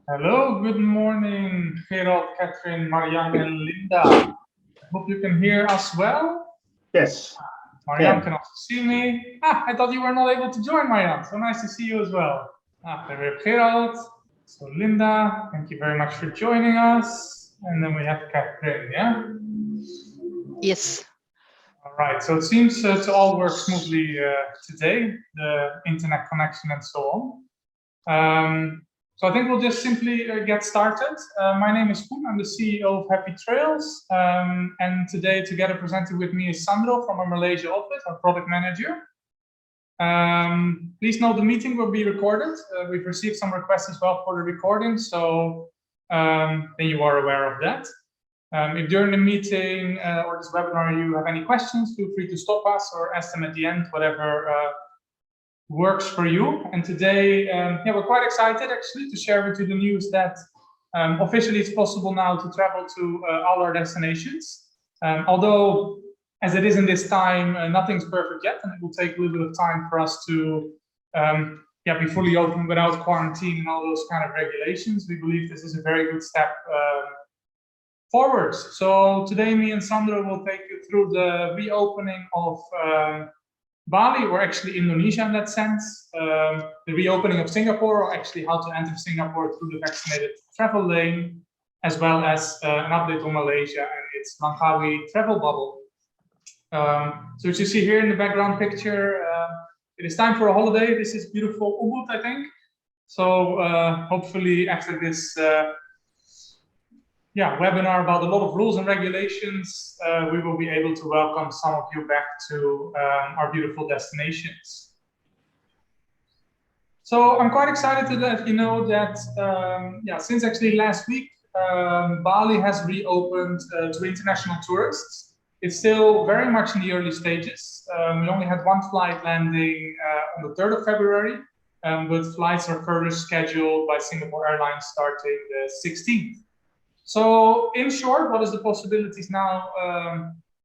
Hello, good morning, Gerald, Catherine, Marianne, and Linda. I hope you can hear us well. Yes. Marianne can also see me. I thought you were not able to join, Marianne. So nice to see you as well. There we have Gerald. So Linda, thank you very much for joining us. And then we have Catherine, yeah? Yes. All right, so it seems to all work smoothly today, the internet connection and so on. So I think we'll just simply get started. My name is Koen, I'm the CEO of Happy Trails. And today together presenting with me is Sandro from our Malaysia office, our product manager. Please note the meeting will be recorded. We've received some requests as well for the recording, so then you are aware of that. If during the meeting or this webinar you have any questions, feel free to stop us or ask them at the end, whatever works for you. And today, we're quite excited actually to share with you the news that officially it's possible now to travel to all our destinations. Although, as it is in this time, nothing's perfect yet, and it will take a little bit of time for us to be fully open without quarantine and all those kind of regulations. We believe this is a very good step forwards. So today, me and Sandro will take you through the reopening of Bali, or actually Indonesia in that sense, the reopening of Singapore, or actually how to enter Singapore through the vaccinated travel lane, as well as an update on Malaysia and its Langkawi travel bubble. So as you see here in the background picture, it is time for a holiday. This is beautiful Ubud, I think. So hopefully after this webinar about a lot of rules and regulations, we will be able to welcome some of you back to our beautiful destinations. So I'm quite excited to let you know that, since actually last week, Bali has reopened to international tourists. It's still very much in the early stages. We only had one flight landing on the 3rd of February, but flights are further scheduled by Singapore Airlines starting the 16th. So in short, what is the possibilities now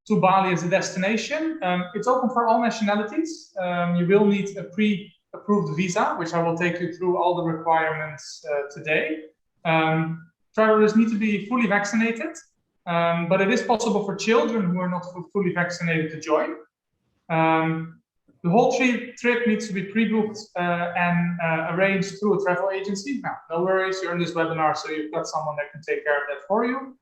to Bali as a destination? It's open for all nationalities. You will need a pre-approved visa, which I will take you through all the requirements today. Travelers need to be fully vaccinated, but it is possible for children who are not fully vaccinated to join. The whole trip needs to be pre-booked and arranged through a travel agency. Now, no worries, you're in this webinar, so you've got someone that can take care of that for you.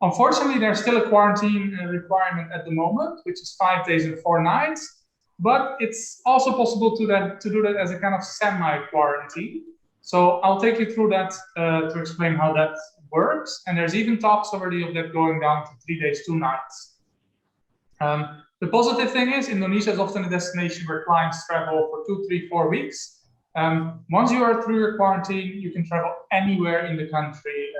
Unfortunately, there's still a quarantine requirement at the moment, which is 5 days and 4 nights. But it's also possible to do that as a kind of semi-quarantine. So I'll take you through that to explain how that works. And there's even talks already of that going down to 3 days, 2 nights. The positive thing is Indonesia is often a destination where clients travel for 2, 3, 4 weeks. Once you are through your quarantine, you can travel anywhere in the country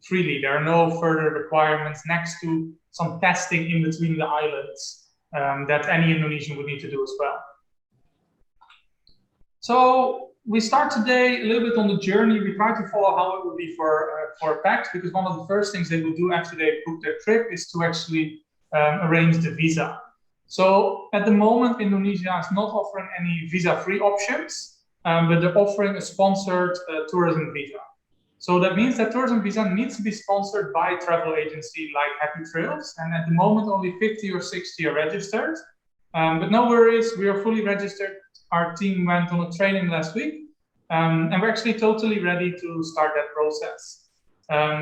freely. There are no further requirements next to some testing in between the islands that any Indonesian would need to do as well. So we start today a little bit on the journey. We try to follow how it will be for PAX, because one of the first things they will do after they book their trip is to actually arrange the visa. So at the moment, Indonesia is not offering any visa-free options, but they're offering a sponsored tourism visa. So that means that tourism visa needs to be sponsored by a travel agency like Happy Trails. And at the moment, only 50 or 60 are registered. But no worries, we are fully registered. Our team went on a training last week, and we're actually totally ready to start that process.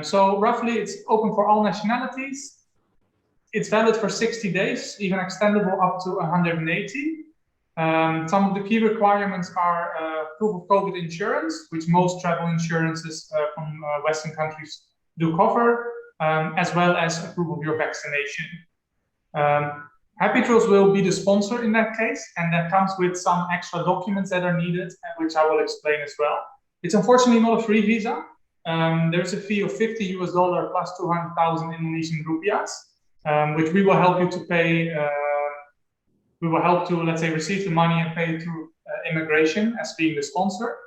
So roughly, it's open for all nationalities. It's valid for 60 days, even extendable up to 180. Some of the key requirements are proof of COVID insurance, which most travel insurances from Western countries do cover, as well as a proof of your vaccination. Happy Trails will be the sponsor in that case, and that comes with some extra documents that are needed, which I will explain as well. It's unfortunately not a free visa. There's a fee of $50 plus 200,000 Indonesian rupiahs. Which we will help you to pay. We will help to, let's say, receive the money and pay it through immigration as being the sponsor.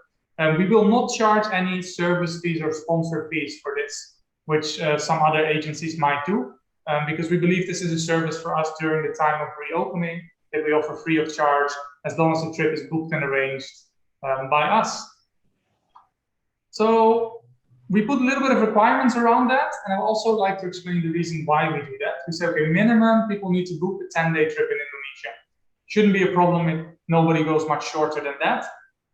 We will not charge any service fees or sponsor fees for this, which some other agencies might do, because we believe this is a service for us during the time of reopening that we offer free of charge, as long as the trip is booked and arranged by us. So we put a little bit of requirements around that, and I'd also like to explain the reason why we do that. We say, okay, minimum people need to book a 10-day trip in Indonesia. Shouldn't be a problem if nobody goes much shorter than that.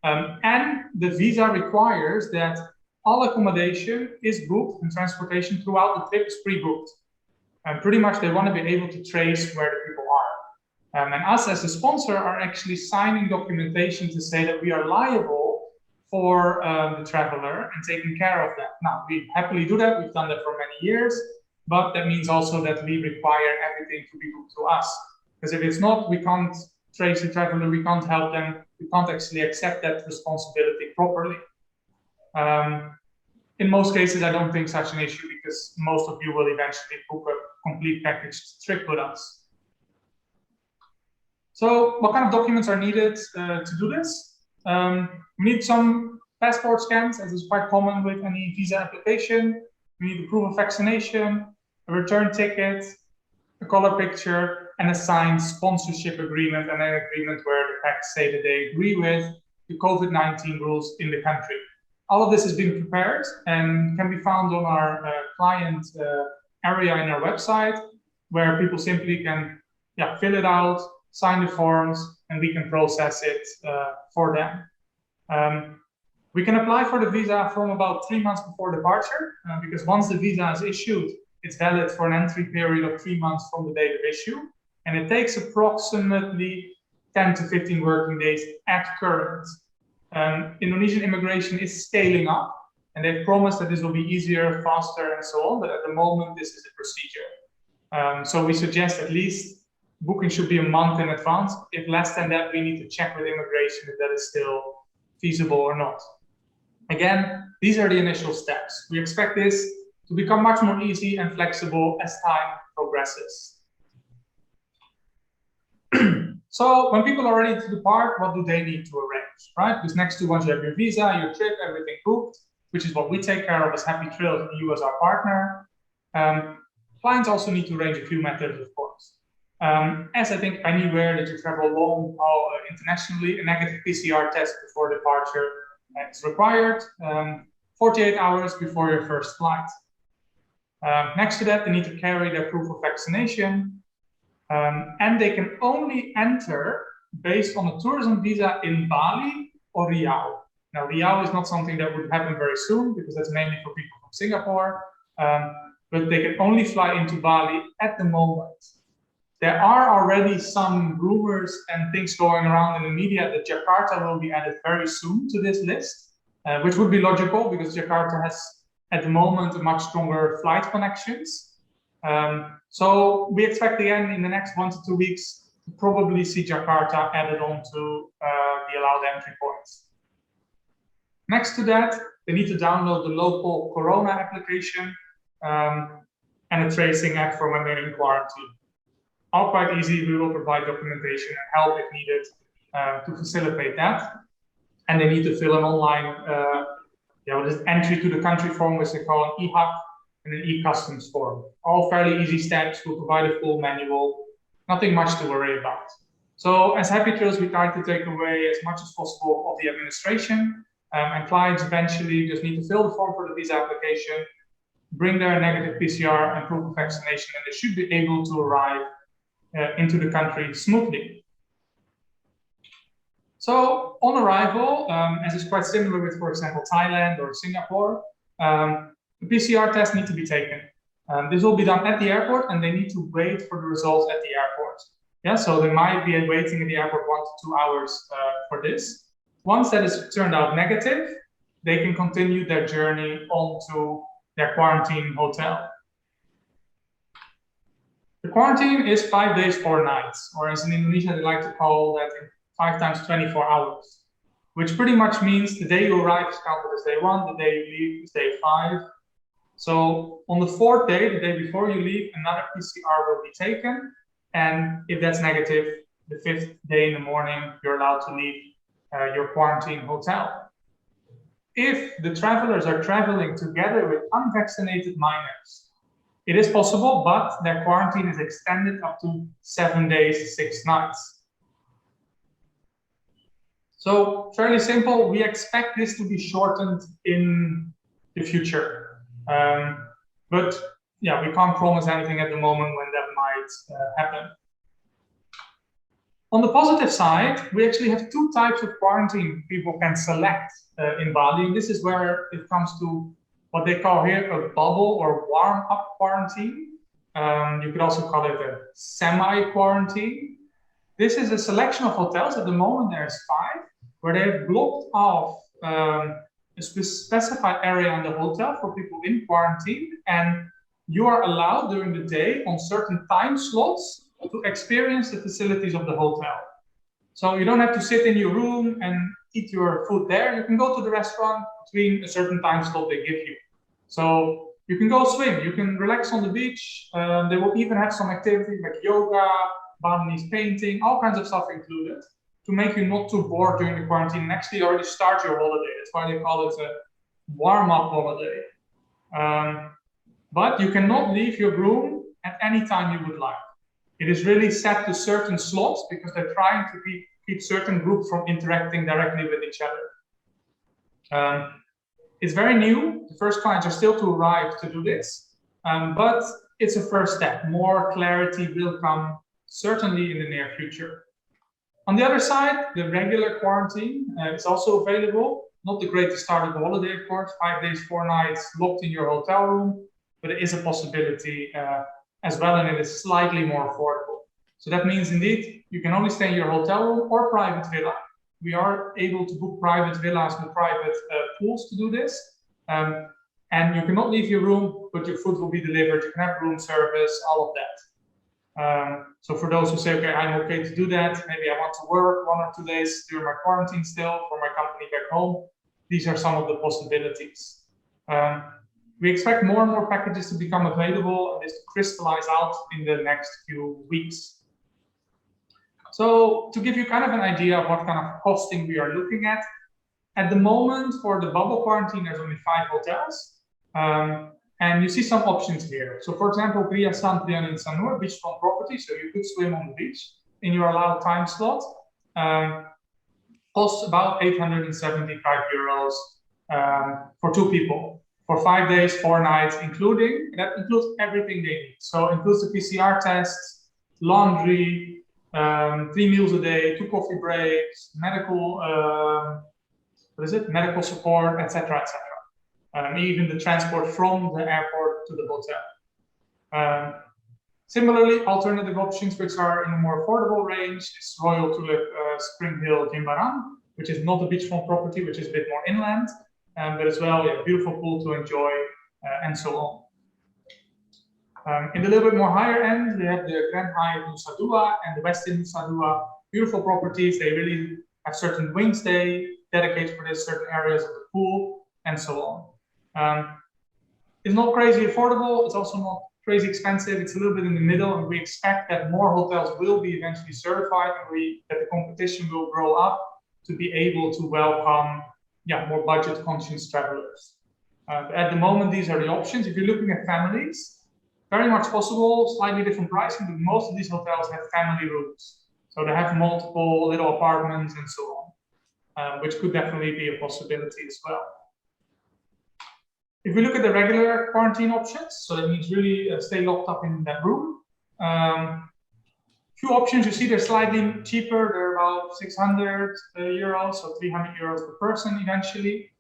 And the visa requires that all accommodation is booked and transportation throughout the trip is pre-booked. And pretty much they want to be able to trace where the people are. And us as a sponsor are actually signing documentation to say that we are liable for the traveler and taking care of that. Now, we happily do that. We've done that for many years, but that means also that we require everything to be booked to us. Because if it's not, we can't trace the traveler, we can't help them, we can't actually accept that responsibility properly. In most cases, I don't think such an issue because most of you will eventually book a complete package trip with us. So what kind of documents are needed to do this? We need some passport scans, as is quite common with any visa application. We need a proof of vaccination, a return ticket, a color picture, and a signed sponsorship agreement, and an agreement where the packs say that they agree with the COVID-19 rules in the country. All of this has been prepared and can be found on our client area in our website, where people simply can fill it out, sign the forms, and we can process it for them. We can apply for the visa from about 3 months before departure, because once the visa is issued, it's valid for an entry period of 3 months from the date of issue, and it takes approximately 10 to 15 working days at current. Indonesian immigration is scaling up, and they've promised that this will be easier, faster, and so on, but at the moment, this is a procedure. So we suggest at least booking should be a month in advance. If less than that, we need to check with immigration if that is still feasible or not. Again, these are the initial steps. We expect this to become much more easy and flexible as time progresses. So when people are ready to depart, what do they need to arrange, right? Because next to once you have your visa, your trip, everything booked, which is what we take care of as Happy Trails and you as our partner. Clients also need to arrange a few methods, of course. As I think anywhere that you travel long internationally, a negative PCR test before departure is required, 48 hours before your first flight. Next to that, they need to carry their proof of vaccination, and they can only enter based on a tourism visa in Bali or Riau. Now, Riau is not something that would happen very soon because that's mainly for people from Singapore, but they can only fly into Bali at the moment. There are already some rumors and things going around in the media that Jakarta will be added very soon to this list, which would be logical because Jakarta has, at the moment, a much stronger flight connections. So we expect again in the next 1 to 2 weeks to probably see Jakarta added on to the allowed entry points. Next to that, they need to download the local Corona application and a tracing app from when they're in quarantine. All quite easy. We will provide documentation and help if needed to facilitate that. And they need to fill an online entry to the country form, which they call an EHAC, and an e-customs form. All fairly easy steps. We'll provide a full manual. Nothing much to worry about. So as Happy Trails, we try to take away as much as possible of the administration, and clients eventually just need to fill the form for the visa application, bring their negative PCR and proof of vaccination, and they should be able to arrive into the country smoothly. So on arrival, as is quite similar with, for example, Thailand or Singapore, the PCR tests need to be taken. This will be done at the airport, and they need to wait for the results at the airport. Yeah, so they might be waiting at the airport 1 to 2 hours for this. Once that is turned out negative, they can continue their journey onto their quarantine hotel. The quarantine is 5 days, 4 nights, or as in Indonesia, they like to call that 5 times 24 hours, which pretty much means the day you arrive is counted as day 1, the day you leave is day 5. So on the 4th day, the day before you leave, another PCR will be taken. And if that's negative, the 5th day in the morning, you're allowed to leave your quarantine hotel. If the travelers are traveling together with unvaccinated minors, it is possible, but their quarantine is extended up to 7 days, 6 nights. So fairly simple. We expect this to be shortened in the future. But yeah, we can't promise anything at the moment when that might happen. On the positive side, we actually have two types of quarantine people can select in Bali. This is where it comes to what they call here a bubble or warm-up quarantine. You could also call it a semi-quarantine. This is a selection of hotels. At the moment, there's 5, where they've blocked off a specified area in the hotel for people in quarantine, and you are allowed during the day on certain time slots to experience the facilities of the hotel. So you don't have to sit in your room and eat your food there. You can go to the restaurant between a certain time slot they give you. So you can go swim, you can relax on the beach. They will even have some activities like yoga, Balinese painting, all kinds of stuff included to make you not too bored during the quarantine and actually already start your holiday. That's why they call it a warm-up holiday. But you cannot leave your room at any time you would like. It is really set to certain slots because they're trying to keep certain groups from interacting directly with each other. It's very new. The first clients are still to arrive to do this, but it's a first step. More clarity will come certainly in the near future. On the other side, the regular quarantine is also available. Not the great to start of the holiday, of course, 5 days, 4 nights locked in your hotel room, but it is a possibility as well, and it is slightly more affordable. So that means indeed, you can only stay in your hotel room or private villa. We are able to book private villas and private pools to do this. And you cannot leave your room, but your food will be delivered. You can have room service, all of that. So for those who say, okay, I'm okay to do that, maybe I want to work 1 or 2 days during my quarantine still for my company back home, these are some of the possibilities. We expect more and more packages to become available and this to crystallize out in the next few weeks. So to give you kind of an idea of what kind of costing we are looking at the moment for the bubble quarantine, there's only 5 hotels. And you see some options here. So for example, Gria Santrian in Sanur, beachfront property, so you could swim on the beach in your allowed time slot. Costs about 875 euros for 2 people. For 5 days, 4 nights, that includes everything they need. So it includes the PCR tests, laundry, 3 meals a day, 2 coffee breaks, medical, medical support, etc., etc. Even the transport from the airport to the hotel. Similarly, alternative options which are in a more affordable range is Royal Tulip Spring Hill Jimbaran, which is not a beachfront property, which is a bit more inland. But as well, a beautiful pool to enjoy, and so on. In the little bit more higher end, we have the Grand Hyatt Nusa Dua and the Westin Nusa Dua. Beautiful properties. They really have certain wing stay dedicated for this, certain areas of the pool, and so on. It's not crazy affordable. It's also not crazy expensive. It's a little bit in the middle, and we expect that more hotels will be eventually certified, and that the competition will grow up to be able to welcome more budget-conscious travelers. At the moment, these are the options. If you're looking at families, very much possible, slightly different pricing, but most of these hotels have family rooms. So they have multiple little apartments and so on, which could definitely be a possibility as well. If we look at the regular quarantine options, so that means really stay locked up in that room. Few options, you see they're slightly cheaper. They're about 600 euros, so 300 euros per person eventually.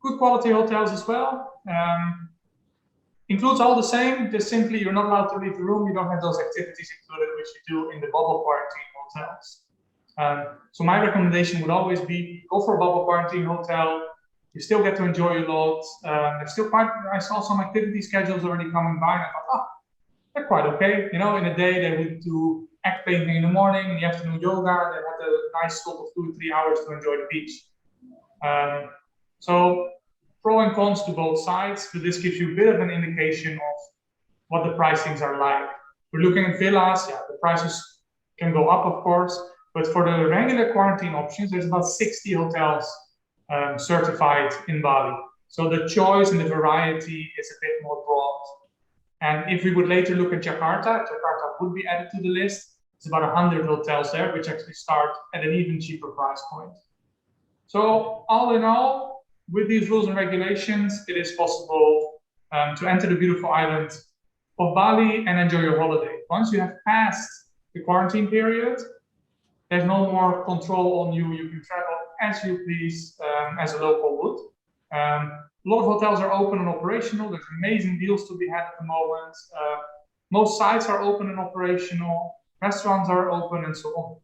Good quality hotels as well. Includes all the same, just simply you're not allowed to leave the room. You don't have those activities included, which you do in the bubble quarantine hotels. So my recommendation would always be go for a bubble quarantine hotel. You still get to enjoy a lot. There's still I saw some activity schedules already coming by, and I thought, they're quite okay. You know, in a day they would do act painting in the morning, in the afternoon yoga. They had a nice slot of 2 to 3 hours to enjoy the beach. So pro and cons to both sides, but this gives you a bit of an indication of what the pricings are like. We're looking at villas, the prices can go up, of course, but for the regular quarantine options, there's about 60 hotels certified in Bali. So the choice and the variety is a bit more broad. And if we would later look at Jakarta would be added to the list. It's about 100 hotels there, which actually start at an even cheaper price point. So all in all, with these rules and regulations, it is possible to enter the beautiful island of Bali and enjoy your holiday. Once you have passed the quarantine period, there's no more control on you. You can travel as you please, as a local would. A lot of hotels are open and operational. There's amazing deals to be had at the moment. Most sites are open and operational. Restaurants are open and so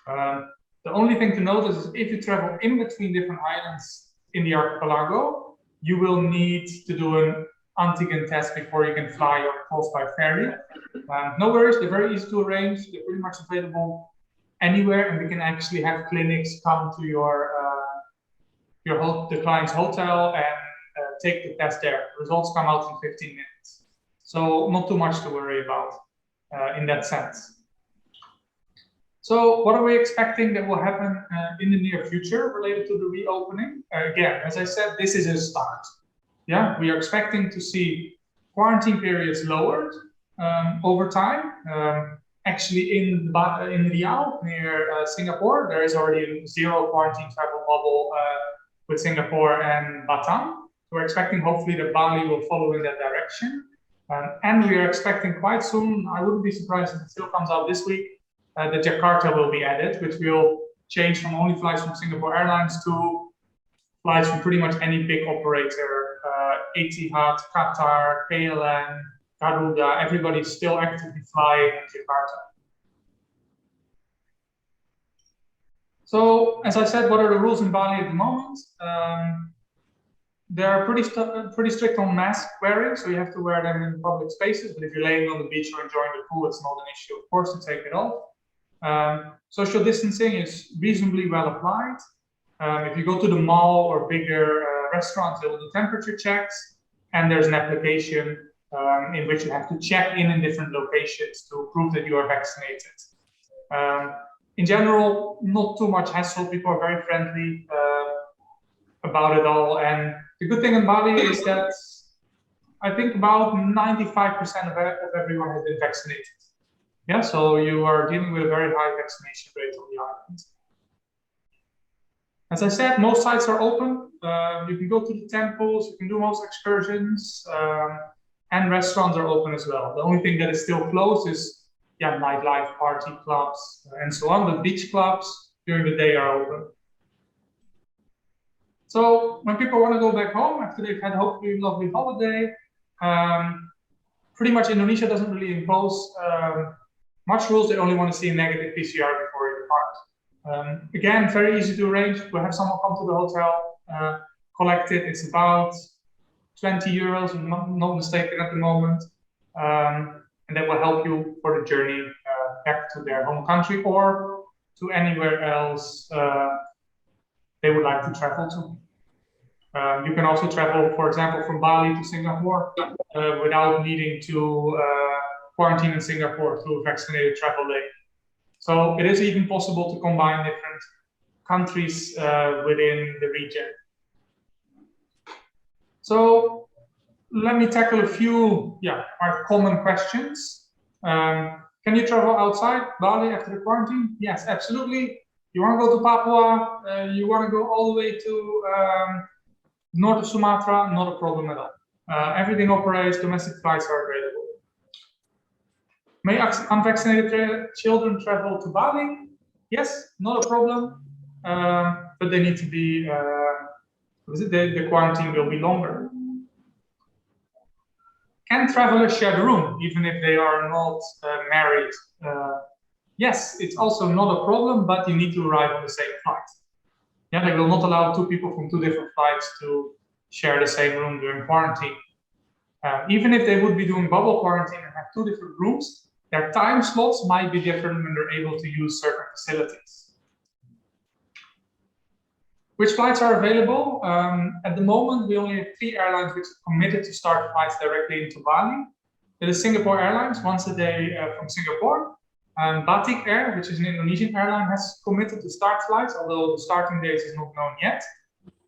on. The only thing to notice is if you travel in between different islands in the archipelago, you will need to do an antigen test before you can fly or cross by ferry. No worries, they're very easy to arrange. They're pretty much available anywhere, and we can actually have clinics come to the client's hotel and take the test there. Results come out in 15 minutes. So not too much to worry about in that sense. So what are we expecting that will happen in the near future related to the reopening? Again, as I said, this is a start. Yeah, we are expecting to see quarantine periods lowered over time. Actually, in Riau, near Singapore, there is already a zero quarantine travel bubble with Singapore and Batam. We're expecting hopefully that Bali will follow in that direction. And we are expecting quite soon, I wouldn't be surprised if it still comes out this week, that Jakarta will be added, which will change from only flights from Singapore Airlines to flights from pretty much any big operator, Etihad, Qatar, KLM, Garuda, everybody's still actively flying in Jakarta. So, as I said, what are the rules in Bali at the moment? They're pretty strict on mask wearing, so you have to wear them in public spaces. But if you're laying on the beach or enjoying the pool, it's not an issue, of course, to take it off. Social distancing is reasonably well applied. If you go to the mall or bigger restaurants, they'll do temperature checks, and there's an application in which you have to check in different locations to prove that you are vaccinated. In general, not too much hassle. People are very friendly about it all. And the good thing in Bali is that I think about 95% of everyone has been vaccinated. Yeah, so you are dealing with a very high vaccination rate on the island. As I said, most sites are open. You can go to the temples, you can do most excursions, and restaurants are open as well. The only thing that is still closed is nightlife, party clubs, and so on. The beach clubs during the day are open. So when people want to go back home after they've had hopefully a lovely holiday, pretty much Indonesia doesn't really impose much rules. They only want to see a negative PCR before you depart. Again, very easy to arrange. We'll have someone come to the hotel, collect it. It's about 20 euros, if I'm not mistaken at the moment. And that will help you for the journey back to their home country or to anywhere else they would like to travel to. You can also travel, for example, from Bali to Singapore without needing to quarantine in Singapore through a vaccinated travel day. So it is even possible to combine different countries within the region. So let me tackle a few quite common questions. Can you travel outside Bali after the quarantine? Yes, absolutely. You want to go to Papua, you want to go all the way to north of Sumatra, not a problem at all. Everything operates, domestic flights are available. May unvaccinated children travel to Bali? Yes, not a problem. But they need to be, the quarantine will be longer. Can travelers share the room, even if they are not married? Yes, it's also not a problem, but you need to arrive on the same flight. Yeah, they will not allow two people from two different flights to share the same room during quarantine. Even if they would be doing bubble quarantine and have two different rooms, their time slots might be different when they're able to use certain facilities. Which flights are available? At the moment, we only have 3 airlines which are committed to start flights directly into Bali. It is Singapore Airlines, once a day from Singapore. Batik Air, which is an Indonesian airline, has committed to start flights, although the starting date is not known yet.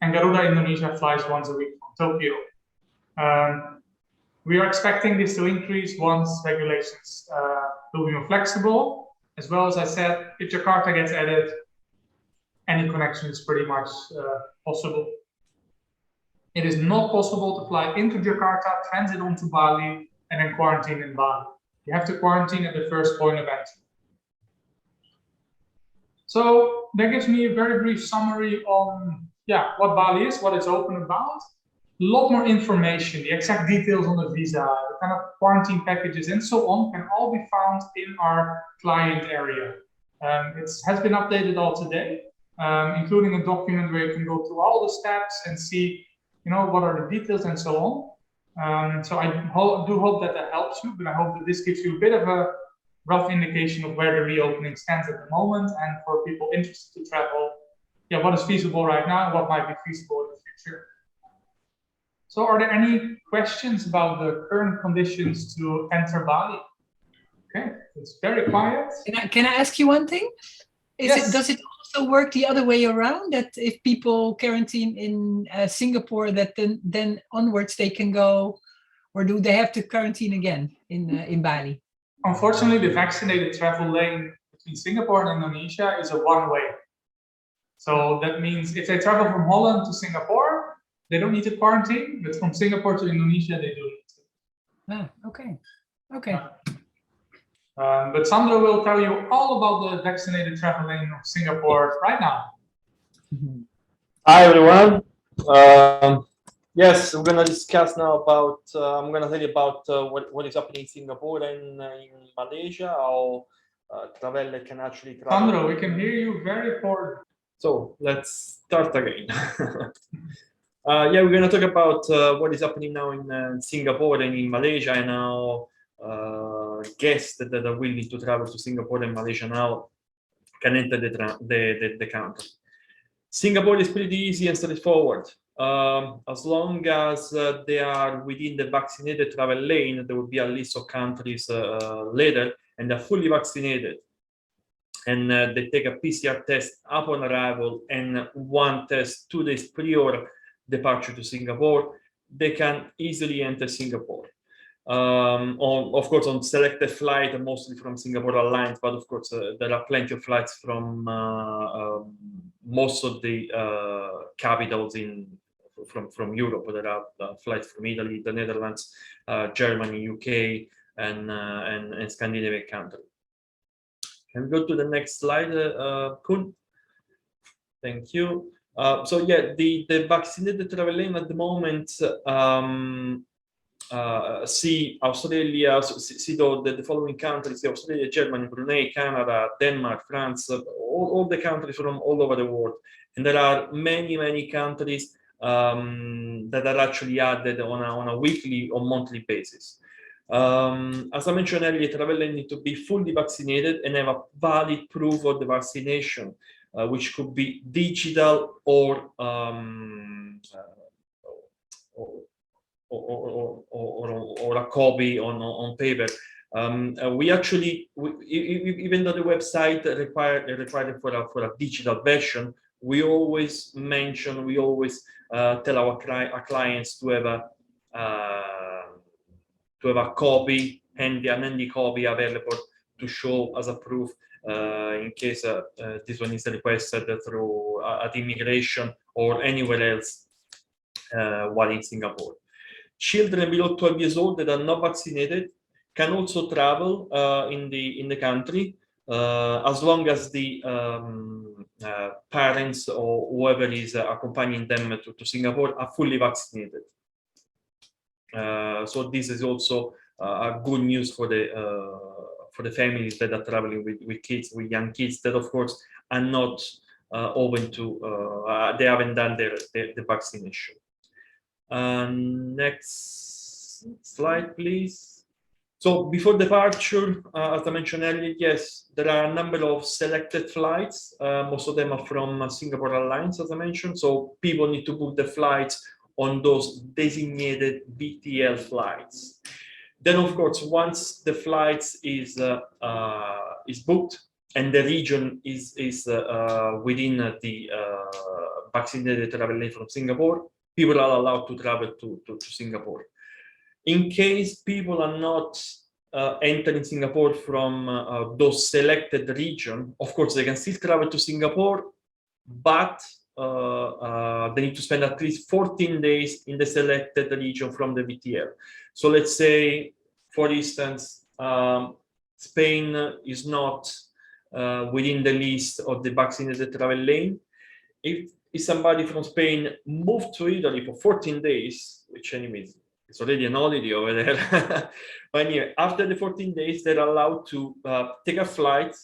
And Garuda Indonesia flies once a week from Tokyo. We are expecting this to increase once regulations will be more flexible. As well as I said, if Jakarta gets added, any connection is pretty much possible. It is not possible to fly into Jakarta, transit onto Bali, and then quarantine in Bali. You have to quarantine at the first point of entry. So that gives me a very brief summary on what Bali is, what it's open about. A lot more information, the exact details on the visa, the kind of quarantine packages, and so on can all be found in our client area. It has been updated all today, including a document where you can go through all the steps and see, what are the details and so on. So I do hope that helps you, but I hope that this gives you a bit of a rough indication of where the reopening stands at the moment, and for people interested to travel, what is feasible right now and what might be feasible in the future. So are there any questions about the current conditions to enter Bali? Okay, it's very quiet. Can I ask you one thing? Yes. Does it also work the other way around, that if people quarantine in Singapore, that then onwards they can go, or do they have to quarantine again in Bali? Unfortunately, the vaccinated travel lane between Singapore and Indonesia is a one-way. So that means if they travel from Holland to Singapore, they don't need to quarantine, but from Singapore to Indonesia, they do need to. Okay. But Sandro will tell you all about the vaccinated travel lane of Singapore right now. Hi, everyone. Yes, we're going to discuss now about, I'm going to tell you about what is happening in Singapore and in Malaysia, how traveler can actually travel. Sandro, we can hear you very poorly. So let's start again. We're going to talk about what is happening now in Singapore and in Malaysia, and how guests that are willing to travel to Singapore and Malaysia now can enter the country. Singapore is pretty easy and straightforward. As long as they are within the vaccinated travel lane, there will be a list of countries later, and they're fully vaccinated. And they take a PCR test upon arrival and one test 2 days prior departure to Singapore. They can easily enter Singapore. Of course, on selected flight, mostly from Singapore Airlines, but of course, there are plenty of flights from most of the capitals from Europe. There are flights from Italy, the Netherlands, Germany, UK, and Scandinavian countries. Can we go to the next slide, Kun? Thank you. The vaccinated travel lane at the moment, see Australia, see the following countries: Australia, Germany, Brunei, Canada, Denmark, France, all the countries from all over the world. And there are many countries that are actually added on a weekly or monthly basis. As I mentioned earlier, travelers need to be fully vaccinated and have a valid proof of the vaccination, which could be digital or a copy on paper. We actually, even though the website required for a digital version, we always tell our clients to have a copy, an handy copy available to show as a proof in case this one is requested through at immigration or anywhere else while in Singapore. Children below 12 years old that are not vaccinated can also travel in the country as long as the parents or whoever is accompanying them to Singapore are fully vaccinated. So this is also good news for the families that are traveling with kids, with young kids that, of course, are not open to, they haven't done the vaccination. Next slide, please. So before departure, as I mentioned earlier, yes, there are a number of selected flights. Most of them are from Singapore Airlines, as I mentioned. So people need to book the flights on those designated VTL flights. Then, of course, once the flights is booked and the region is within the vaccinated travel lane from Singapore, people are allowed to travel to Singapore. In case people are not entering Singapore from those selected region. Of course, they can still travel to Singapore, but they need to spend at least 14 days in the selected region from the VTL. So let's say, for instance, Spain is not within the list of the vaccinated travel lane. If somebody from Spain moved to Italy for 14 days, which anyways, it's already an holiday over there. But anyway, after the 14 days, they're allowed to take a flight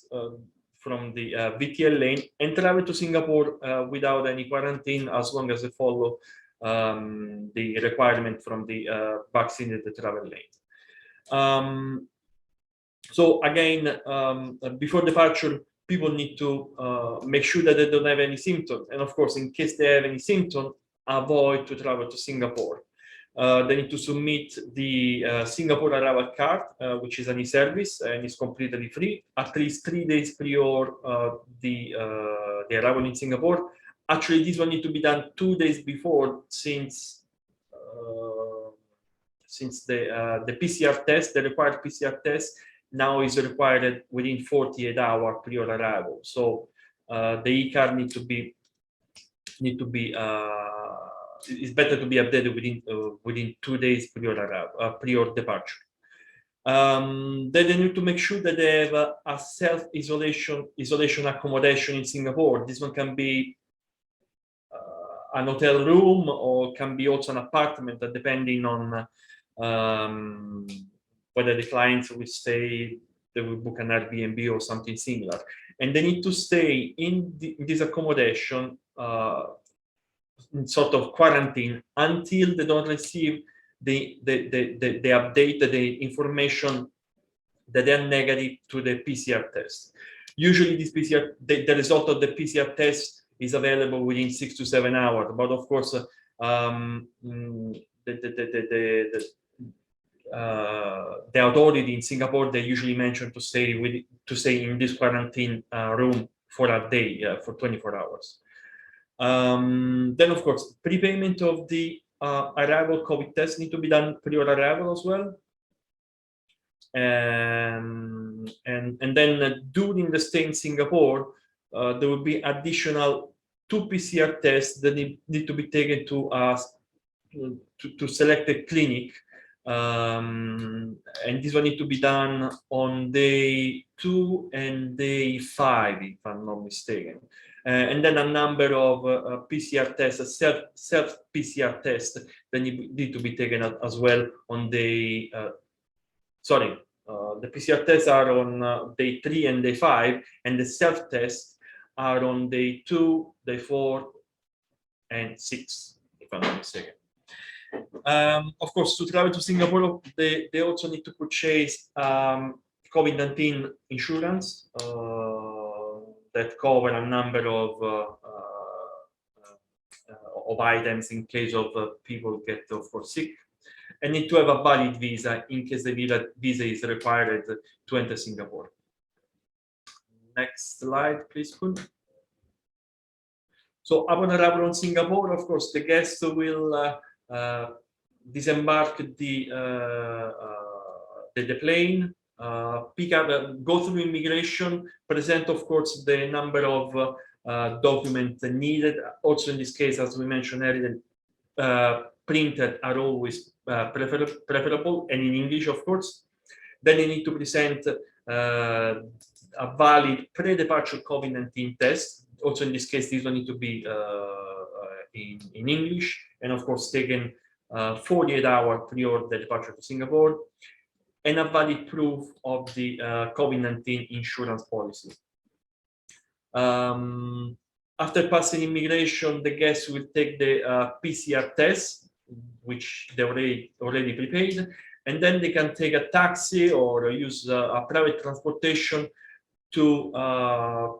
from the VTL lane and travel to Singapore without any quarantine, as long as they follow the requirement from the vaccinated travel lane. So again, before departure, people need to make sure that they don't have any symptoms. And of course, in case they have any symptoms, avoid to travel to Singapore. They need to submit the Singapore arrival card, which is an e-service and is completely free, at least 3 days prior the arrival in Singapore. Actually, this one needs to be done 2 days before, since the PCR test, the required PCR test, now is required within 48 hours prior arrival. So the e-card need to be it's better to be updated within 2 days prior arrival, prior departure. Then they need to make sure that they have a self-isolation accommodation in Singapore. This one can be an hotel room, or can be also an apartment, depending on whether the clients will stay, they will book an Airbnb or something similar. And they need to stay in this accommodation in sort of quarantine until they don't receive the update, the information that they are negative to the PCR test. Usually this PCR, the result of the PCR test is available within 6 to 7 hours. But of course, the authority in Singapore, they usually mention to stay in this quarantine room for a day, for 24 hours. Then of course, prepayment of the arrival COVID test need to be done prior arrival as well. And then during the stay in Singapore, there will be additional 2 PCR tests that need to be taken to selected clinic. And this one need to be done on day 2 and day 5, if I'm not mistaken. And then a number of PCR tests, self PCR tests that need to be taken as well on day. The PCR tests are on day 3 and day 5, and the self tests are on day 2, day 4, and 6, if I'm not mistaken. Of course, to travel to Singapore, they also need to purchase COVID-19 insurance that cover a number of items in case of people get, of course, sick, and need to have a valid visa in case the visa is required to enter Singapore. Next slide, please, Kun. So upon arrival in Singapore, of course, the guests will disembark the plane, pick up, go through immigration, present, of course, the number of documents needed. Also, in this case, as we mentioned earlier, printed are always preferable, and in English, of course. Then they need to present a valid pre-departure COVID-19 test. Also, in this case, this one need to be in English, and of course, taken 48 hours prior the departure to Singapore, and a valid proof of the COVID-19 insurance policy. After passing immigration, the guests will take the PCR test, which they already prepaid, and then they can take a taxi or use a private transportation to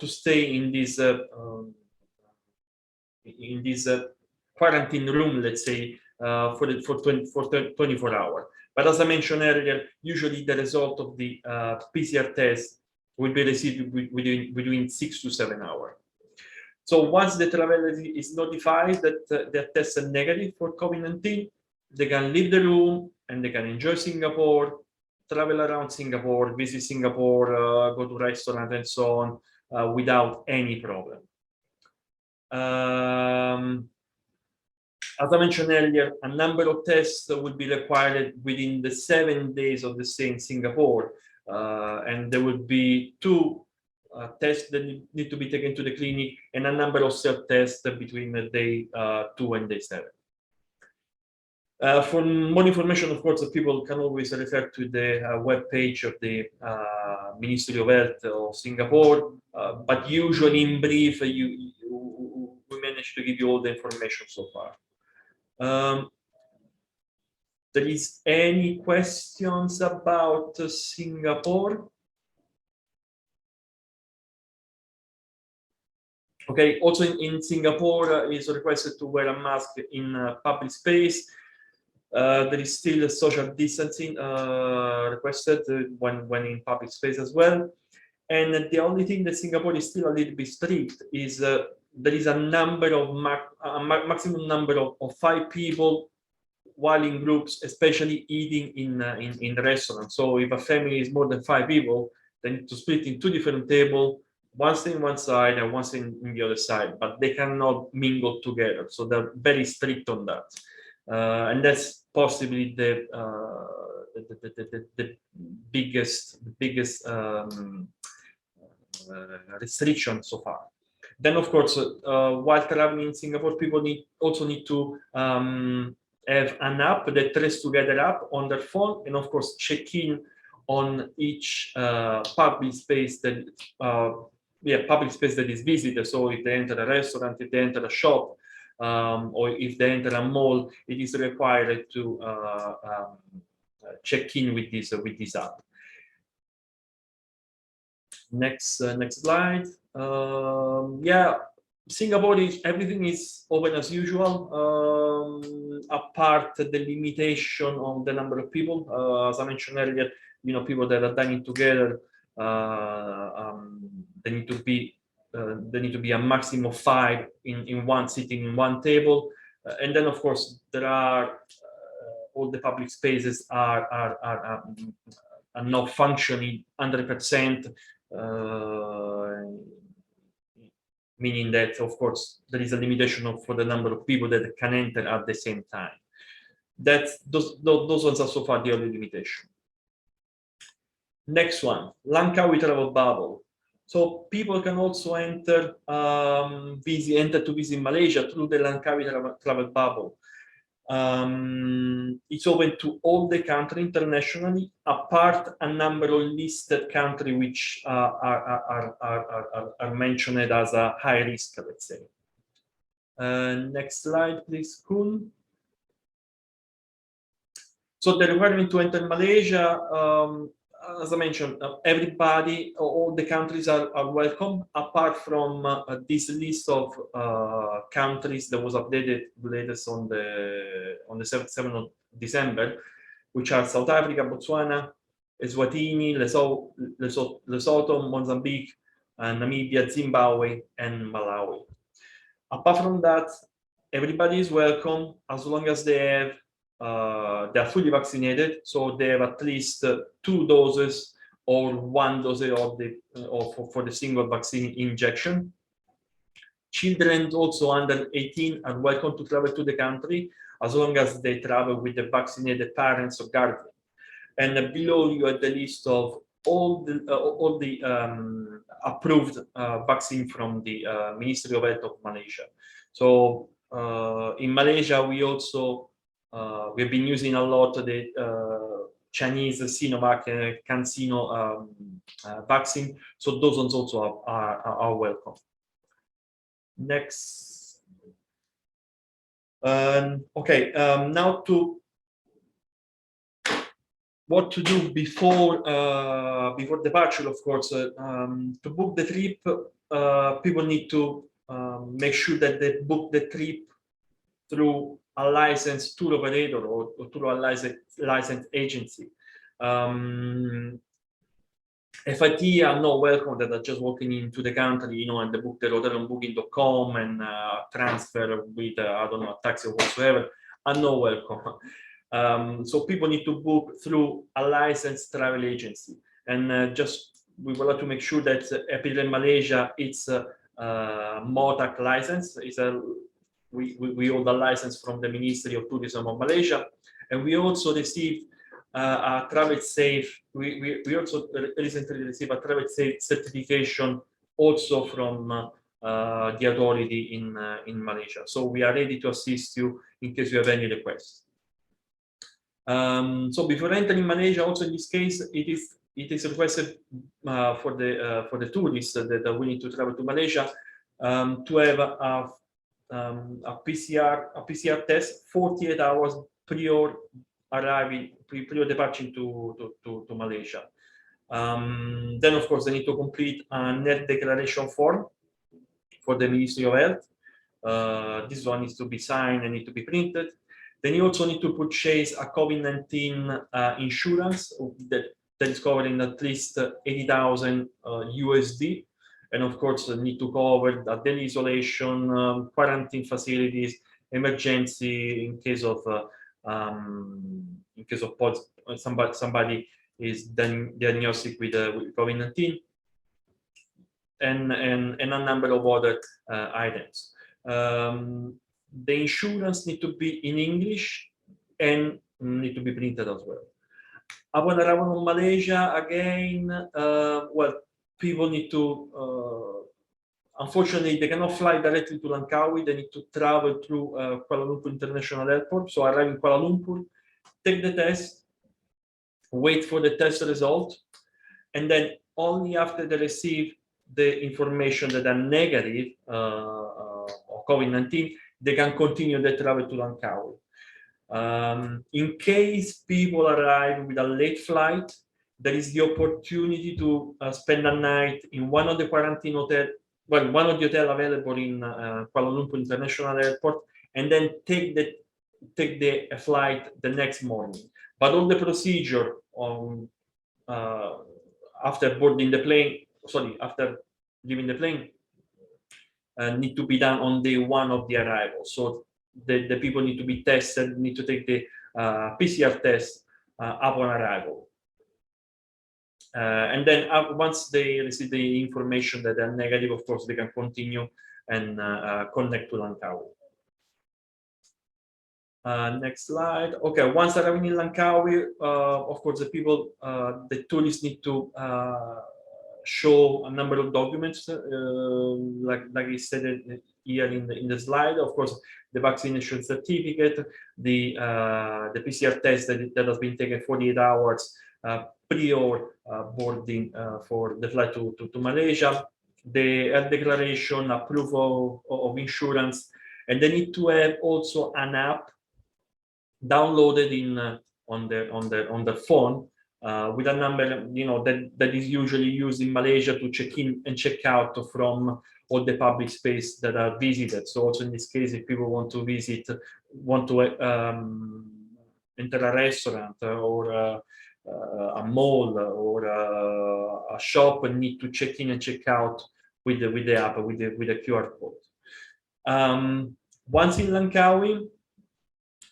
stay in this quarantine room, let's say, for 24 hours. But as I mentioned earlier, usually the result of the PCR test will be received within 6 to 7 hours. So once the traveler is notified that they're tested negative for COVID-19, they can leave the room and they can enjoy Singapore travel around Singapore, visit Singapore, go to restaurant and so on without any problem. As I mentioned earlier, a number of tests will be required within the 7 days of the stay in Singapore, and there will be 2 tests that need to be taken to the clinic and a number of self-tests between the day 2 and day 7. For more information, of course, people can always refer to the webpage of the Ministry of Health of Singapore, but usually in brief, we managed to give you all the information so far. There is any questions about Singapore? Okay, also in Singapore, it's requested to wear a mask in public space. There is still a social distancing requested when in public space as well. And the only thing that Singapore is still a little bit strict is there is a number of maximum number of 5 people while in groups, especially eating in the restaurant. So if a family is more than 5 people, they need to split in 2 different tables, one in one side and one in the other side, but they cannot mingle together. So they're very strict on that, and that's possibly the biggest restriction so far. Then, of course, while traveling in Singapore, people also need to have an app, that Trace Together app on their phone, and of course check in on each public space that is visited. So if they enter a restaurant, if they enter a shop, or if they enter a mall, it is required to check in with this app. Next slide. Singapore everything is open as usual, apart the limitation on the number of people. As I mentioned earlier, people that are dining together, they need to be a maximum of 5 in one sitting in one table, and then of course there are all the public spaces are not functioning 100%. Meaning that, of course, there is a limitation for the number of people that can enter at the same time. Those ones are so far the only limitation. Next one, Langkawi travel bubble. So people can also enter to visit Malaysia through the Langkawi travel bubble. It's open to all the countries internationally, apart a number of listed countries which are mentioned as a high risk, let's say. Next slide, please, Kun. So the requirement to enter Malaysia, as I mentioned, everybody, all the countries are welcome, apart from this list of countries that was updated latest on the 7th of December, which are South Africa, Botswana, Eswatini, Lesotho, Mozambique, Namibia, Zimbabwe, and Malawi. Apart from that, everybody is welcome as long as they have they are fully vaccinated, so they have at least 2 doses or 1 dose for the single vaccine injection. Children also under 18 are welcome to travel to the country as long as they travel with the vaccinated parents or guardian. And below you have the list of all the approved vaccine from the Ministry of Health of Malaysia. So in Malaysia, we we've been using a lot of the Chinese Sinovac and CanSino vaccine, so those ones also are welcome. Next. Okay, now to what to do before departure. Of course, to book the trip, people need to make sure that they book the trip through a licensed tour operator or through a licensed agency. FIT are not welcome that are just walking into the country, and they book the hotel on booking.com and transfer with, I don't know, a taxi or whatsoever, are not welcome. So people need to book through a licensed travel agency. And just we would like to make sure that LTB Malaysia, it's a MOTAC license. We hold a license from the Ministry of Tourism of Malaysia, and we also received a travel safe. We also recently received a travel safe certification also from the authority in Malaysia. So we are ready to assist you in case you have any requests. So before entering Malaysia, also in this case, it is requested for the tourists that are willing to travel to Malaysia to have a PCR test 48 hours prior arriving, prior departure to Malaysia. Then, of course, they need to complete a net declaration form for the Ministry of Health. This one needs to be signed and need to be printed. Then you also need to purchase a COVID-19 insurance that is covering at least 80,000 USD. And of course, need to cover the daily isolation, quarantine facilities, emergency in case of somebody is diagnosed with COVID-19, and a number of other items. The insurance need to be in English and need to be printed as well. Upon arrival in Malaysia, again, well, people need to, unfortunately, they cannot fly directly to Langkawi. They need to travel through Kuala Lumpur International Airport. So arrive in Kuala Lumpur, take the test, wait for the test result, and then only after they receive the information that are negative of COVID-19, they can continue the travel to Langkawi. In case people arrive with a late flight, there is the opportunity to spend a night in one of the quarantine hotel, well, one of the hotel available in Kuala Lumpur International Airport, and then take the flight the next morning. But all the procedure after boarding the plane, after leaving the plane, need to be done on day one of the arrival. So the people need to be tested, need to take the PCR test upon arrival. And then once they receive the information that they're negative, of course, they can continue and connect to Langkawi. Next slide. Okay, once arriving in Langkawi, of course, the tourists need to show a number of documents, like I said here in the slide. Of course, the vaccination certificate, the PCR test that has been taken 48 hours prior boarding for the flight to Malaysia, the health declaration, a proof of insurance, and they need to have also an app downloaded on the phone with a number, that is usually used in Malaysia to check in and check out from all the public space that are visited. So also in this case, if people want to enter a restaurant or a mall or a shop, and need to check in and check out with the app, with the QR code. Once in Langkawi,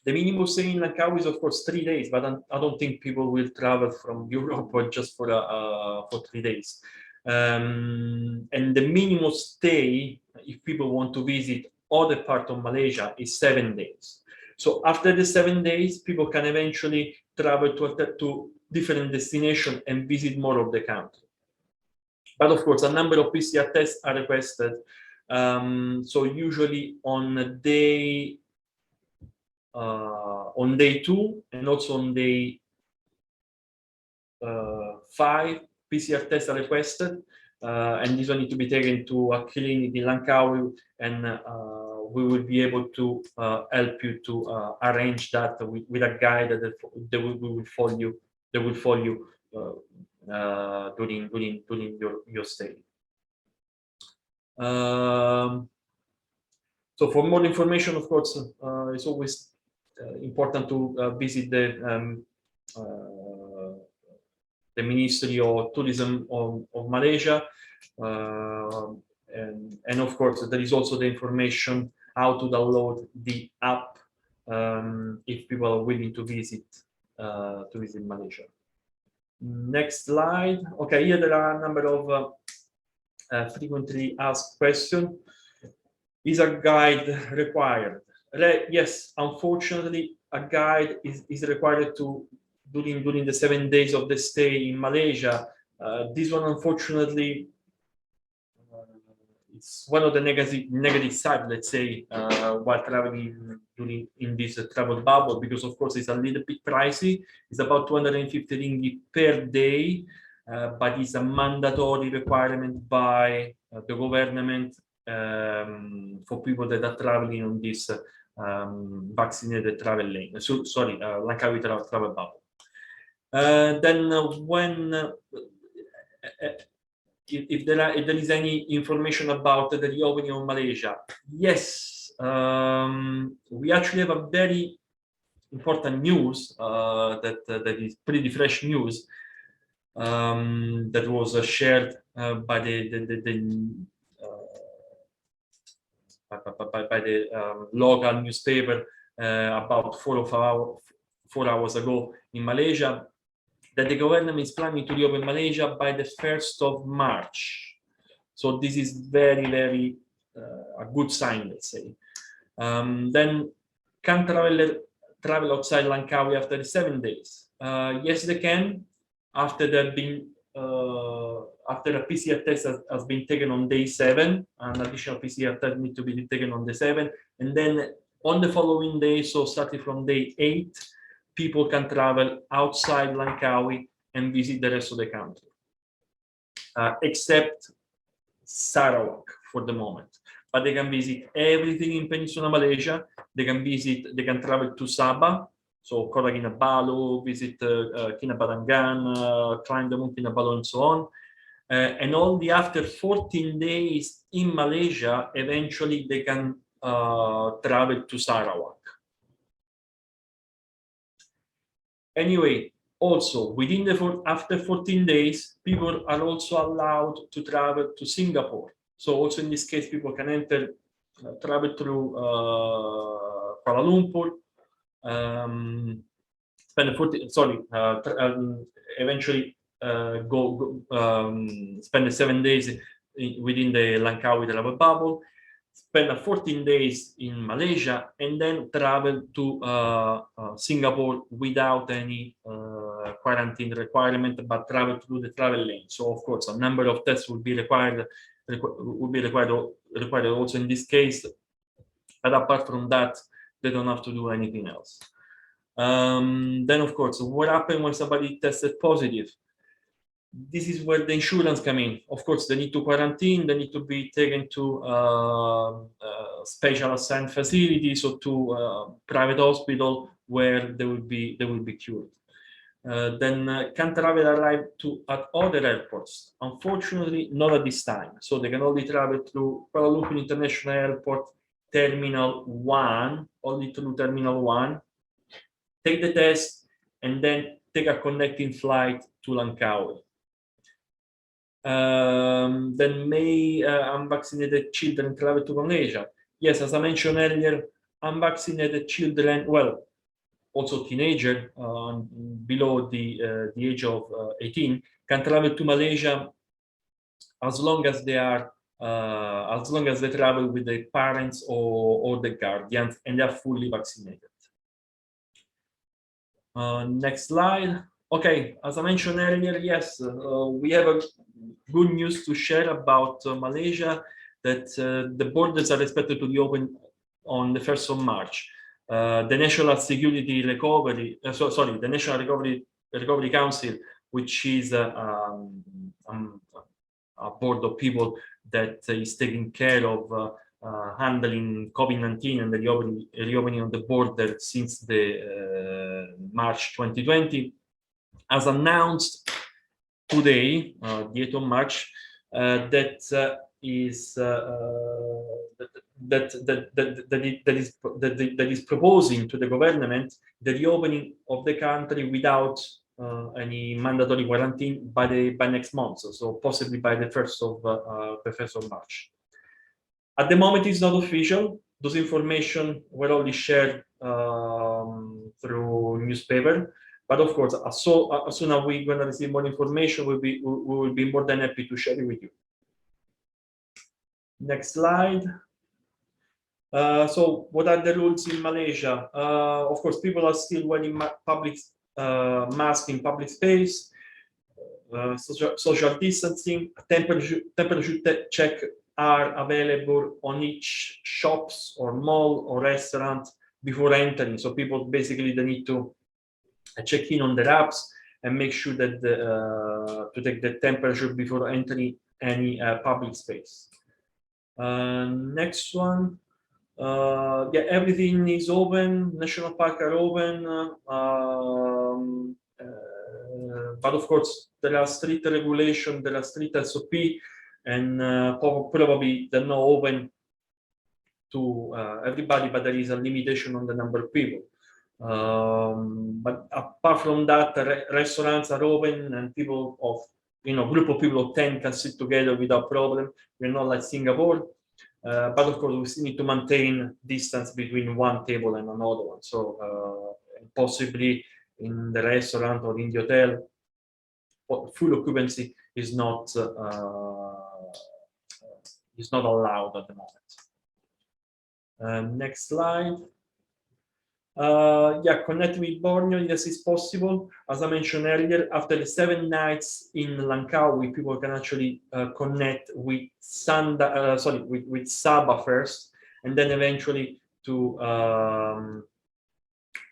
the minimum stay in Langkawi is, of course, 3 days, but I don't think people will travel from Europe just for 3 days. And the minimum stay, if people want to visit other part of Malaysia, is 7 days. So after the 7 days, people can eventually travel to different destinations and visit more of the country. But of course, a number of PCR tests are requested. So usually on day 2 and also on day 5, PCR tests are requested, and these will need to be taken to a clinic in Langkawi, and we will be able to help you to arrange that with a guide that will follow you. That will follow you during your stay. So for more information, of course, it's always important to visit the Ministry of Tourism of Malaysia, and of course there is also the information how to download the app if people are willing to visit Malaysia. Next slide. Okay, here there are a number of frequently asked questions. Is a guide required? Yes, unfortunately, a guide is required during the 7 days of the stay in Malaysia. This one, unfortunately, it's one of the negative side, let's say, while traveling in this travel bubble, because of course it's a little bit pricey. It's about 250 ringgit per day, but it's a mandatory requirement by the government for people that are traveling on this vaccinated travel lane. So, sorry, Langkawi travel bubble. Then when if there is any information about the reopening of Malaysia, yes, we actually have a very important news that is pretty fresh news that was shared by the local newspaper about 4 hours ago in Malaysia, that the government is planning to reopen Malaysia by the 1st of March. So this is very a good sign, let's say. Then can travel outside Langkawi after the 7 days? Yes, they can. After a PCR test has been taken on day 7, an additional PCR test needs to be taken on day 7, and then on the following day, so starting from day 8, people can travel outside Langkawi and visit the rest of the country, except Sarawak for the moment. But they can visit everything in Peninsular Malaysia. They can travel to Sabah, so Kota Kinabalu, visit Kinabatangan, climb the Mount Kinabalu, and so on. And only after 14 days in Malaysia, eventually they can travel to Sarawak. Anyway, also within after 14 days, people are also allowed to travel to Singapore. So also in this case, people can travel through Kuala Lumpur, eventually spend the 7 days within the Langkawi travel bubble, spend 14 days in Malaysia, and then travel to Singapore without any quarantine requirement, but travel through the travel lane. So of course, a number of tests will be required also in this case. But apart from that, they don't have to do anything else. Then of course, what happens when somebody tested positive? This is where the insurance come in. Of course, they need to quarantine, they need to be taken to special assigned facilities or to private hospital where they will be cured. Then can travel arrive at other airports? Unfortunately, not at this time. So they can only travel through Kuala Lumpur International Airport, Terminal 1, only through Terminal 1, take the test, and then take a connecting flight to Langkawi. Then may unvaccinated children travel to Malaysia? Yes, as I mentioned earlier, unvaccinated children, well, also teenagers below the age of 18, can travel to Malaysia as long as they travel with their parents or the guardians and they are fully vaccinated. Next slide. Okay, as I mentioned earlier, yes, we have a good news to share about Malaysia, that the borders are expected to be open on the 1st of March. The National Security Recovery, the National Recovery Council, which is a board of people that is taking care of handling COVID-19 and the reopening of the border since the March 2020, has announced today, the 8th of March, that is proposing to the government the reopening of the country without any mandatory quarantine by next month, so possibly by the 1st of March. At the moment, it's not official. Those information were only shared through newspaper. But of course, as soon as we're going to receive more information, we will be more than happy to share it with you. Next slide. So what are the rules in Malaysia? Of course, people are still wearing public mask in public space, social distancing, temperature check are available on each shops or mall or restaurant before entering. So people basically they need to check in on their apps and make sure that to take the temperature before entering any public space. Next one. Yeah, everything is open. National park are open, but of course there are strict regulations, there are strict SOP, and probably they're not open to everybody, but there is a limitation on the number of people. But apart from that, restaurants are open, and people of group of people of 10 can sit together without problem. We're not like Singapore. But of course, we still need to maintain distance between one table and another one. So possibly in the restaurant or in the hotel, full occupancy is not allowed at the moment. Next slide. Yeah, connect with Borneo, yes, it's possible. As I mentioned earlier, after the 7 nights in Langkawi, people can actually connect with with Sabah first, and then eventually to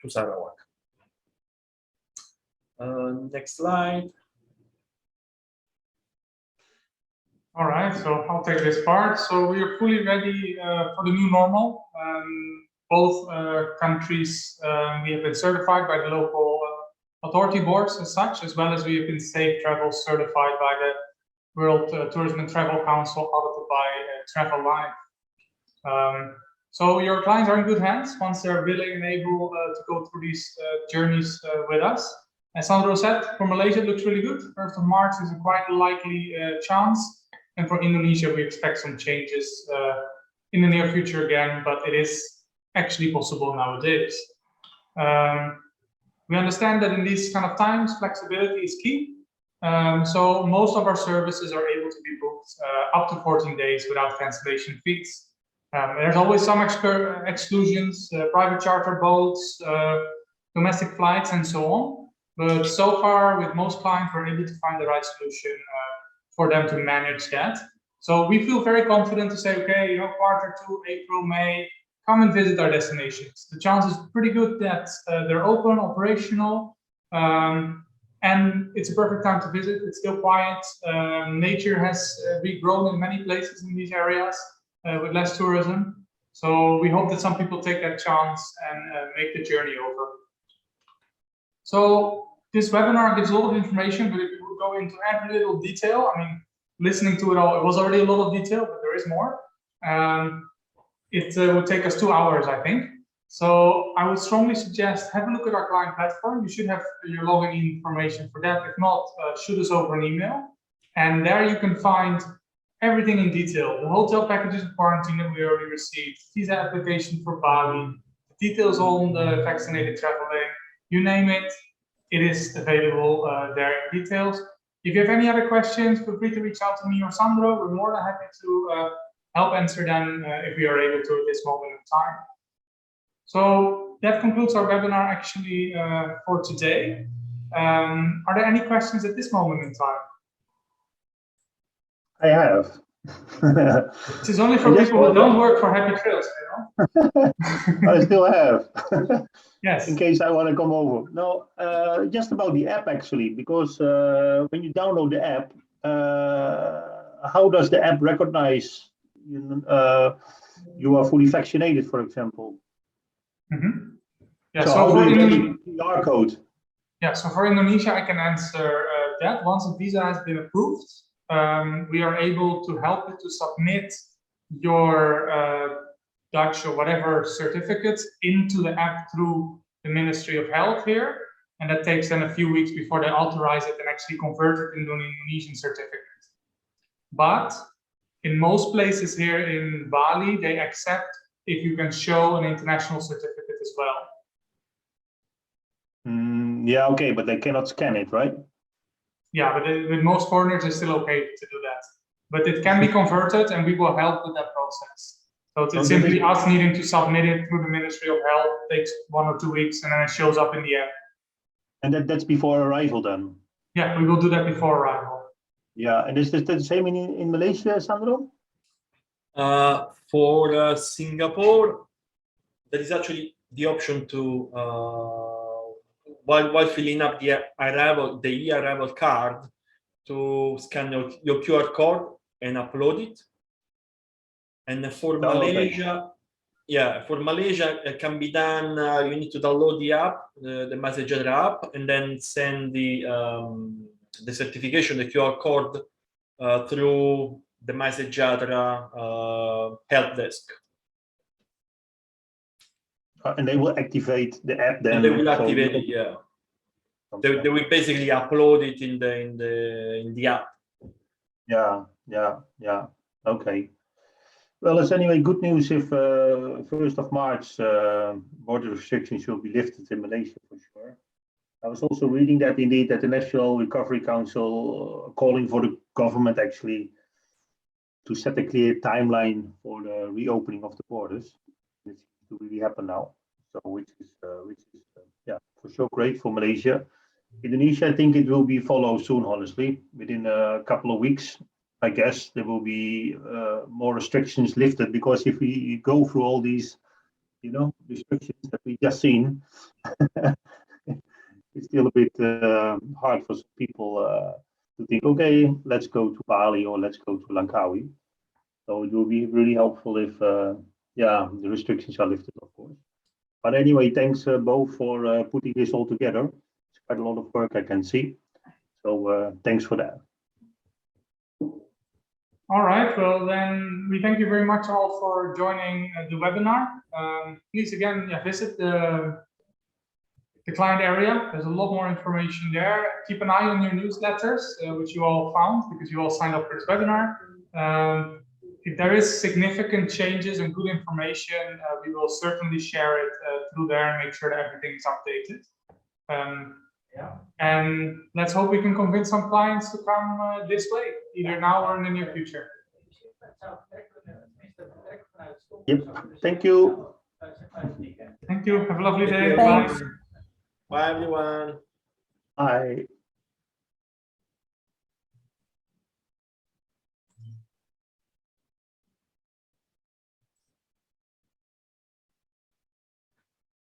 Sarawak. Next slide. All right, so I'll take this part. So we are fully ready for the new normal. Both countries, we have been certified by the local authority boards as such, as well as we have been safe travel certified by the World Tourism and Travel Council, audited by Travel Life. So your clients are in good hands once they're willing and able to go through these journeys with us. As Sandro said, for Malaysia it looks really good. 1st of March is a quite likely chance. And for Indonesia, we expect some changes in the near future again, but it is actually possible nowadays. We understand that in these kind of times, flexibility is key. So most of our services are able to be booked up to 14 days without cancellation fees. There's always some exclusions, private charter boats, domestic flights, and so on. But so far, with most clients, we're able to find the right solution for them to manage that. So we feel very confident to say, okay, Q2, April, May, come and visit our destinations. The chance is pretty good that they're open, operational, and it's a perfect time to visit. It's still quiet. Nature has regrown in many places in these areas with less tourism. So we hope that some people take that chance and make the journey over. So this webinar gives a lot of information, but if we would go into every little detail, I mean, listening to it all, it was already a lot of detail, but there is more. It would take us 2 hours, I think. So I would strongly suggest have a look at our client platform. You should have your login information for that. If not, shoot us over an email. And there you can find everything in detail. The hotel packages of quarantine that we already received, visa application for Bali, details on the vaccinated traveling, you name it, it is available there in details. If you have any other questions, feel free to reach out to me or Sandro. We're more than happy to help answer them if we are able to at this moment in time. So that concludes our webinar actually for today. Are there any questions at this moment in time? I have. This is only for people who don't work for Happy Trails, I still have. Yes. In case I want to come over. No, just about the app actually, because when you download the app, how does the app recognize you are fully vaccinated, for example? Mm-hmm. Yeah, so for the QR code. Yeah, so for Indonesia, I can answer that. Once a visa has been approved, we are able to help you to submit your Dutch or whatever certificates into the app through the Ministry of Health here. And that takes then a few weeks before they authorize it and actually convert it into an Indonesian certificate. But in most places here in Bali, they accept if you can show an international certificate as well. Yeah, okay, but they cannot scan it, right? Yeah, but with most foreigners, it's still okay to do that. But it can be converted, and we will help with that process. So it's simply us needing to submit it through the Ministry of Health. It takes 1 or 2 weeks, and then it shows up in the app. And that's before arrival then? Yeah, we will do that before arrival. Yeah, and is that the same in Malaysia, Sandro? For Singapore, there is actually the option to while filling up the e-arrival card, to scan your QR code and upload it. And for Malaysia, for Malaysia, it can be done. You need to download the app, the Messenger app, and then send the certification, the QR code, through the Messenger help desk. And they will activate the app then. And they will activate it. Yeah. They will basically upload it in the app. Yeah. Okay. Well, it's anyway good news if 1st of March border restrictions will be lifted in Malaysia for sure. I was also reading that indeed that the National Recovery Council calling for the government actually to set a clear timeline for the reopening of the borders. It seems to really happen now. So which is for sure great for Malaysia. Indonesia, I think it will be followed soon, honestly. Within a couple of weeks, I guess there will be more restrictions lifted, because if we go through all these, restrictions that we just seen, it's still a bit hard for some people to think, okay, let's go to Bali or let's go to Langkawi. So it will be really helpful if, the restrictions are lifted, of course. But anyway, thanks both for putting this all together. It's quite a lot of work, I can see. So thanks for that. All right, well then we thank you very much all for joining the webinar. Please again visit the client area. There's a lot more information there. Keep an eye on your newsletters, which you all found because you all signed up for this webinar. If there is significant changes and good information, we will certainly share it through there and make sure that everything is updated. And let's hope we can convince some clients to come this way, either now or in the near future. Yep. Thank you. Thank you. Have a lovely day. Thanks. Bye. Bye, everyone. Bye.